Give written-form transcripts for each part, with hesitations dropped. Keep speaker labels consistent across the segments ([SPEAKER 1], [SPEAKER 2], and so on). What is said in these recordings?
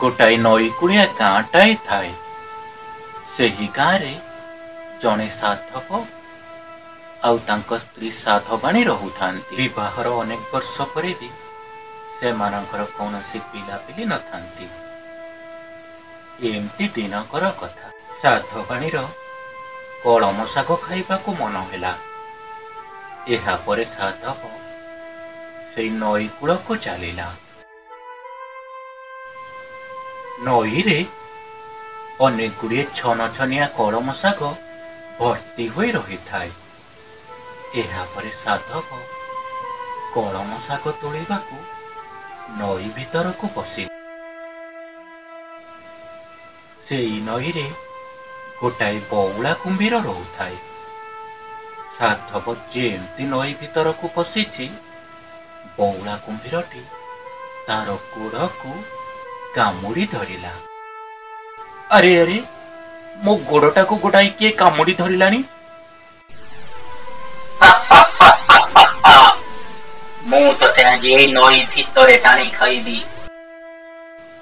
[SPEAKER 1] गोटाए नई कूलिया गाँटाए थाए। सेही गाँरे जड़े साधव आउ तांको स्त्री साधवाणी रहुथांती। विवाहर अनेक वर्ष परे भी सेमानंकर कौनसी पिलापिली न थांती। एमती दिनकर कथा। साधवाणीर कलम शाग खाइबाकू मन होला। एहा परे साधव से नई कूल को चलिला। नई रे अनेक गुड़िए छन छनिया कलम शाग भर्ती होई रही थाए। एहा परे साधव कलम शाग तोड़िबाकू नई भीतर को पशि। सेई नई रे गोटाए बौला कुंभीर रहुथाए। साधव जेमती नई भीतर को पशिछि बौला कुंभीरटी तार गोड़ को कामुड़ी धरिला। अरे अरे मो गोड़टा को गोटाए किए कामुड़ी धरिलानी।
[SPEAKER 2] मु तते आज नई भीतर टाणी खाइबी।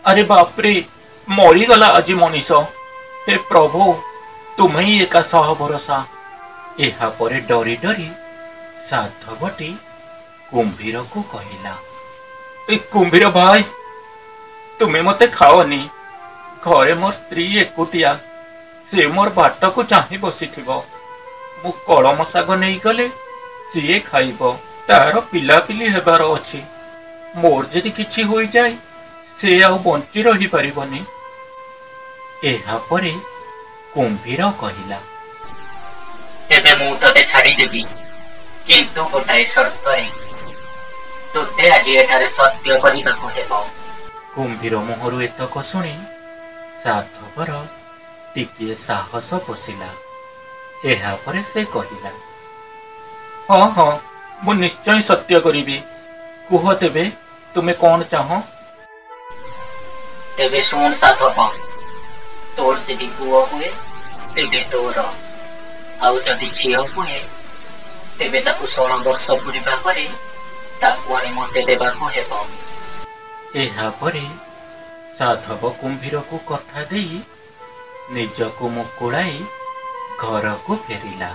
[SPEAKER 1] अरे बापरे मरी गला आज मनीष। हे प्रभु तुम्हें ही एका सह भरोसा। एहा परे डरी डरी साधवटी कुंभीर को कहिला, ए कुंभीर भाई तुम्हें मते खाओनी। घरे मोर स्त्री एकुटिया, से मोर बाट को चाहि बसी थिबो। मु कलम शाग नहीं गले सीए खाइबो। तार पिलापिली हेबार अछि। मोर जदि किछि होई जाय से आउ बंची रही परिबनी। एहा परे कुंभीर कहिला,
[SPEAKER 2] तेबे मु तते छाड़ी देबी, किंतु गोटाए शर्त रे तोते आज एठारे सत्य करिबाकू हेबो।
[SPEAKER 1] कुंभीर मुहरु एतक शुणी साधवर टिकिए साहस पशिला। एहा परे से कहिला, हाँ हाँ मु निश्चय सत्य करिबी। कुह तेबे तुमे कौन चाह।
[SPEAKER 2] तेबे सुन साधव, तोर जदि पुओ हुए तेबे तोर, आउ जदि झियो हुए तेबे ताकू 16 वर्ष पूरिबा परे ताकू आनी मते देबाकू हेबो।
[SPEAKER 1] एहा परे साधव कुंभीर को कथा देई निजको मुकुड़ाई घर को फेरिला।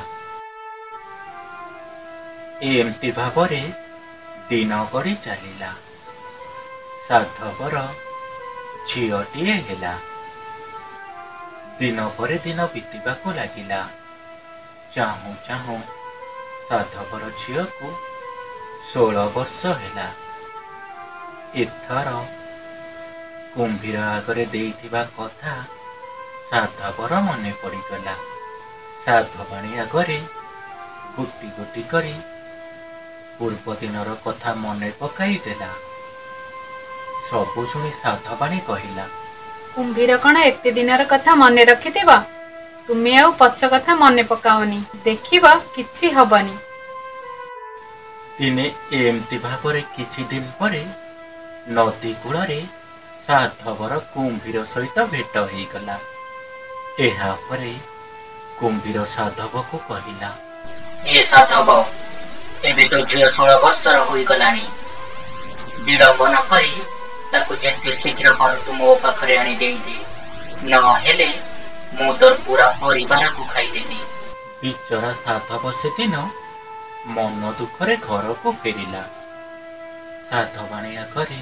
[SPEAKER 1] एमती भावरे दिन गड़ी चलिला। साधवर झीटीए हेला। दिन परे दिन बीतवाक लगिला। चाहू चाहू साधवर झील को 16 वर्ष हेला। एथर कुंभीर आगरे देइथिबा कथा साधवर मने पड़ीगला। साधवाणी आगरे गोटी गोटी करी पूर्व दिनर कथा मने पकाई देला। सबु शुणी साधवाणी कहिला,
[SPEAKER 3] कुंभीर कण एते दिनर कथा मने रखिथिबा? तुमे आउ पछ कथा मने पकाओनी, देखिबा किछि हबनी।
[SPEAKER 1] दिने एमती भावरे किछि दिन परे नदी कूଳରେ साधवर कुंभीर सहित भेट होइगला। एहा परे कुंभीर साधव को कहिला,
[SPEAKER 2] ए साधव, एबे तो झियो 16 वर्षर होई गलानी। विलंब न करी ताकू जेते शीघ्र पारुछु मो पाखरे आनी देई दे, न हेले मु तोर पूरा परिवार को खाई देबी।
[SPEAKER 1] बिचरा साधव से दिन मन दुखरे घर को फेरिला। साधवाणी आगरे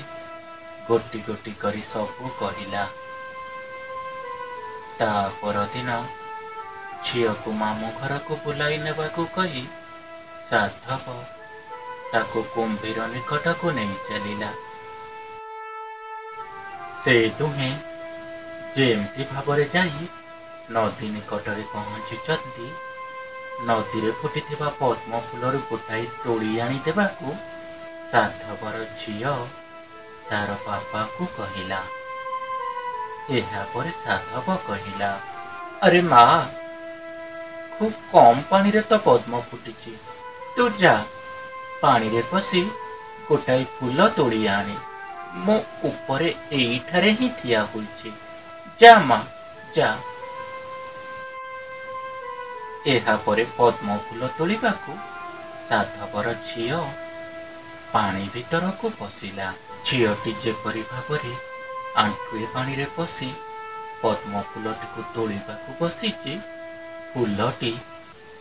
[SPEAKER 1] गोटी गोटी करी सबू कहिला। ता पर दिन झियो को मामू घर को बुलाई नेबाकू कही साधव ताकू कुंभीर निकट को नहीं चलिला। से दुहे जेमती भावरे जाई नदी निकटरे पहुंचीचंती। नदी रे फुटिथिबा पद्म फूलर गोटाई तोड़ी आनी देबाकू साधवर झियो तार बापा को कहिला। एहा परे साधव कहिला, अरे माँ, खूब कम पानी रे तो पद्म फुटिची। तू जा पानी रे पसी गोटाई फूल तोड़ी आने। मो ऊपरे एइठारे ही ठिया होइछि। जा माँ जा। एहा परे पद्म फूल तोलिबाकू साधवर झियो पानी भीतर को पशिला। झियोटी जेपरी भावरे ଆଣ୍ଠୁଏ ପାଣିରେ ପଶି ପଦ୍ମ ଫୁଲଟିକୁ ତୋଳିବାକୁ ବସିଛି, ଫୁଲଟି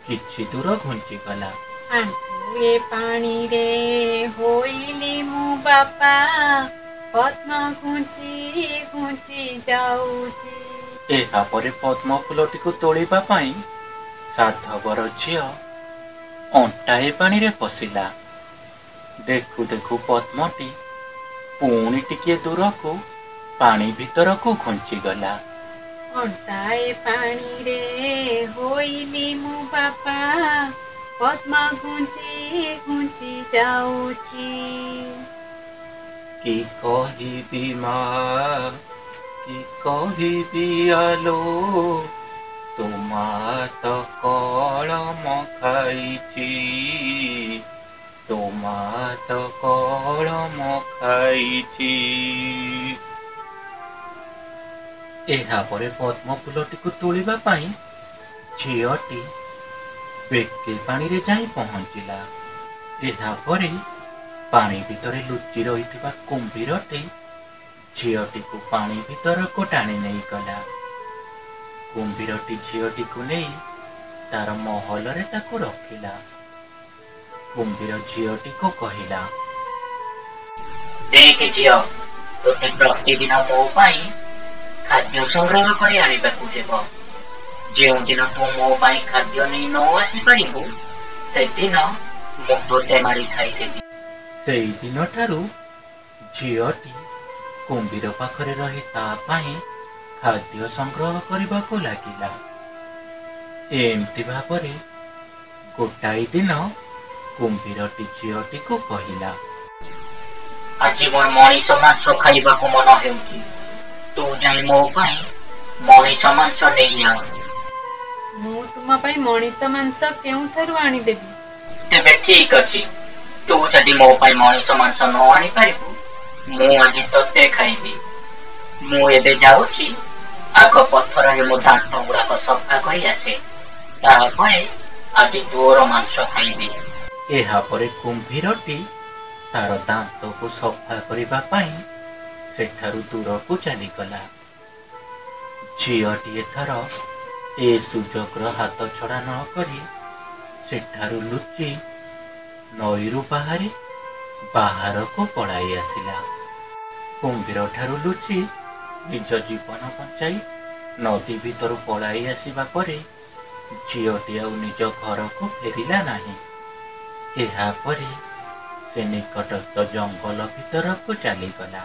[SPEAKER 1] କିଛି ଦୂର ଘୁଞ୍ଚିଗଲା।
[SPEAKER 3] ଆଣ୍ଠୁଏ ପାଣିରେ ହୋଇଲି ମୁଁ ବାପା, ପଦ୍ମ ଘୁଞ୍ଚି ଘୁଞ୍ଚି ଯାଉଛି।
[SPEAKER 1] ଏହାପରେ ପଦ୍ମ ଫୁଲଟିକୁ ତୋଳିବା ପାଇଁ ସାଧବର ଝିଅ ଅଣ୍ଟାଏ ପାଣିରେ ପଶିଲା। ଦେଖୁ ଦେଖୁ ପଦ୍ମଟି ପୁଣି ଟିକିଏ ଦୂରକୁ ପାଣି ଭିତରକୁ ଘୁଞ୍ଚିଗଲା।
[SPEAKER 3] ଅଣ୍ଟାଏ ପାଣିରେ ହୋଇଲି ମୁଁ ବାପା, ପଦ୍ମ ଘୁଞ୍ଚି ଘୁଞ୍ଚି ଯାଉଛି।
[SPEAKER 1] କି କହିବି ମା, କି କହିବି ଆଲୋ, ତୋ ମା ତ କଳମ ଖାଇଛି, ତୋ ମା ତ କଳମ ଖାଇଛି। ଏହାପରେ ପଦ୍ମ ଫୁଲଟିକୁ ତୋଳିବା ପାଇଁ ଝିଅଟି ବେକେ ପାଣିରେ ଯାଇ ପହଞ୍ଚିଲା। ଏହାପରେ ପାଣି ଭିତରେ ଲୁଚି ରହିଥିବା କୁମ୍ଭୀରଟି ଝିଅଟିକୁ ପାଣି ଭିତରକୁ ଟାଣି ନେଇଗଲା। କୁମ୍ଭୀରଟି ଝିଅଟିକୁ ନେଇ ତାର ମହଲରେ ତାକୁ ରଖିଲା। କୁମ୍ଭୀର ଝିଅଟିକୁ କହିଲା,
[SPEAKER 2] ଦେଖ ଝିଅ, ତୋତେ ପ୍ରତିଦିନ ମୋ ପାଇଁ ଖାଦ୍ୟ ସଂଗ୍ରହ କରି ଆଣିବାକୁ ହେବ। ଯେଉଁଦିନ ତୁ ମୋ ପାଇଁ ଖାଦ୍ୟ ନେଇ ନ ଆସିପାରିବୁ, ସେଦିନ ମୁଁ ତୋତେ ମାରି ଖାଇଦେବି।
[SPEAKER 1] ସେଇ ଦିନଠାରୁ ଝିଅଟି କୁମ୍ଭୀର ପାଖରେ ରହି ତା ପାଇଁ ଖାଦ୍ୟ ସଂଗ୍ରହ କରିବାକୁ ଲାଗିଲା। ଏମିତି ଭାବରେ ଗୋଟାଏ ଦିନ କୁମ୍ଭୀରଟି ଝିଅଟିକୁ କହିଲା,
[SPEAKER 2] ଆଜି ମୋର ମଣିଷ ମାଂସ ଖାଇବାକୁ ମନ ହେଉଛି। ତୁ ଯାଇ ମୋ ପାଇଁ ମଣିଷ ମାଂସ ନେଇ ଆ।
[SPEAKER 3] ମୁଁ ତୁମ ପାଇଁ ମଣିଷ ମାଂସ କେଉଁଠାରୁ ଆଣିଦେବି?
[SPEAKER 2] ତେବେ ଠିକ ଅଛି, ତୁ ଯଦି ମୋ ପାଇଁ ମଣିଷ ମାଂସ ନ ଆଣିପାରିବୁ, ମୁଁ ଆଜି ତୋତେ ଖାଇବି। ମୁଁ ଏବେ ଯାଉଛି, ଆଗ ପଥରରେ ମୋ ଦାନ୍ତ ଗୁଡାକ ସଫା କରି ଆସେ, ତାପରେ ଆଜି ତୋର ମାଂସ ଖାଇବି।
[SPEAKER 1] ଏହାପରେ କୁମ୍ଭୀରଟି ତାର ଦାନ୍ତକୁ ସଫା କରିବା ପାଇଁ ସେଠାରୁ ଦୂରକୁ ଚାଲିଗଲା। ଝିଅଟି ଏଥର ଏ ସୁଯୋଗର ହାତ ଛଡ଼ା ନ କରି ସେଠାରୁ ଲୁଚି ନଈରୁ ବାହାରି ବାହାରକୁ ପଳାଇ ଆସିଲା। କୁମ୍ଭୀରଠାରୁ ଲୁଚି ନିଜ ଜୀବନ ବଞ୍ଚାଇ ନଦୀ ଭିତରୁ ପଳାଇ ଆସିବା ପରେ ଝିଅଟି ଆଉ ନିଜ ଘରକୁ ଫେରିଲା ନାହିଁ। ଏହାପରେ ସେ ନିକଟସ୍ଥ ଜଙ୍ଗଲ ଭିତରକୁ ଚାଲିଗଲା।